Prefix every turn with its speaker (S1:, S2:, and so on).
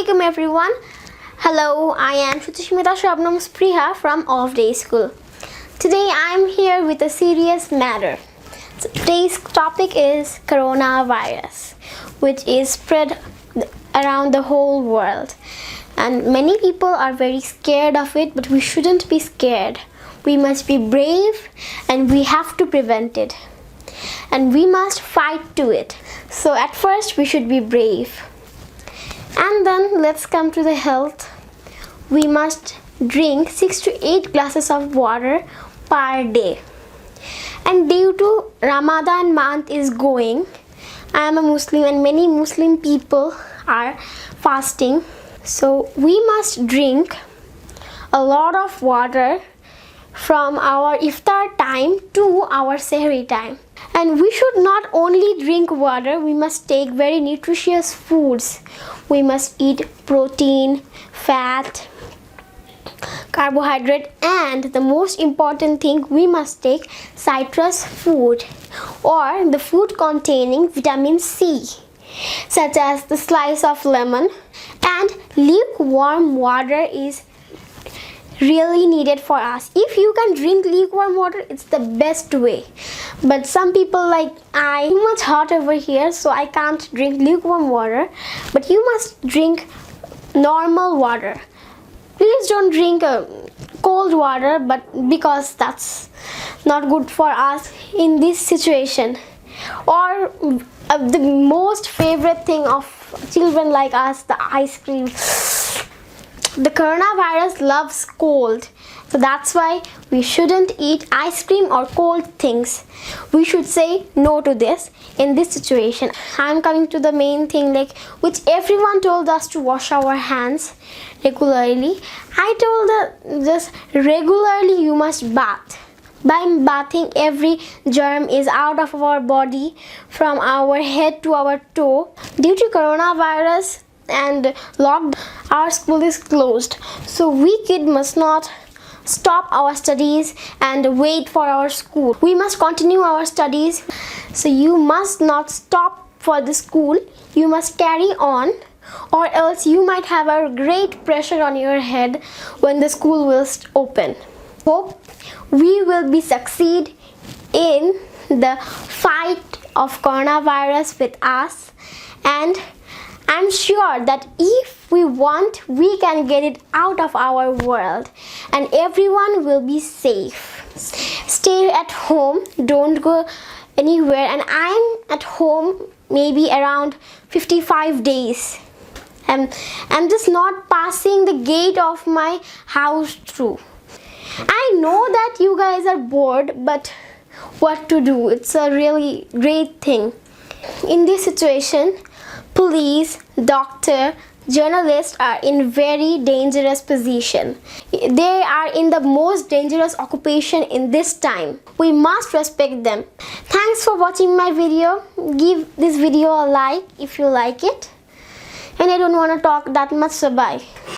S1: Assalamualaikum everyone. Hello, I am Sushmita Shabnam Spriha from Off-Day School. Today I am here with a serious matter. So today's topic is coronavirus, which is spread around the whole world. And many people are very scared of it, but we shouldn't be scared. We must be brave and we have to prevent it. And we must fight to it. So at first we should be brave. And then let's come to the health. We must drink 6 to 8 glasses of water per day. And due to Ramadan month is going, I am a Muslim and many Muslim people are fasting. So we must drink a lot of water from our iftar time to our sehri time. And we should not only drink water, we must take very nutritious foods. We must eat protein, fat, carbohydrate, and the most important thing, we must take citrus food or the food containing vitamin C, such as the slice of lemon, and lukewarm water is really needed for us. If you can drink lukewarm water, it's the best way. But some people like I too much hot over here, so I can't drink lukewarm water. But you must drink normal water. Please don't drink cold water, but because that's not good for us in this situation. Or the most favorite thing of children like us, the ice cream. The coronavirus loves cold, so that's why we shouldn't eat ice cream or cold things. We should say no to this in this situation. I'm coming to the main thing, like which everyone told us to wash our hands regularly. I told that just regularly you must bath. By bathing, every germ is out of our body from our head to our toe. Due to coronavirus and locked, our school is closed, so we kids must not stop our studies and wait for our school. We must continue our studies, so you must not stop for the school. You must carry on, or else you might have a great pressure on your head when the school will open. Hope we will be succeed in the fight of coronavirus with us, and I'm sure that if we want, we can get it out of our world and everyone will be safe. Stay at home, don't go anywhere, and I'm at home maybe around 55 days. And I'm just not passing the gate of my house through. I know that you guys are bored, but what to do? It's a really great thing. In this situation, police, doctor, journalists are in very dangerous position. They are in the most dangerous occupation in this time. We must respect them. Thanks for watching my video. Give this video a like if you like it. And I don't want to talk that much, so bye.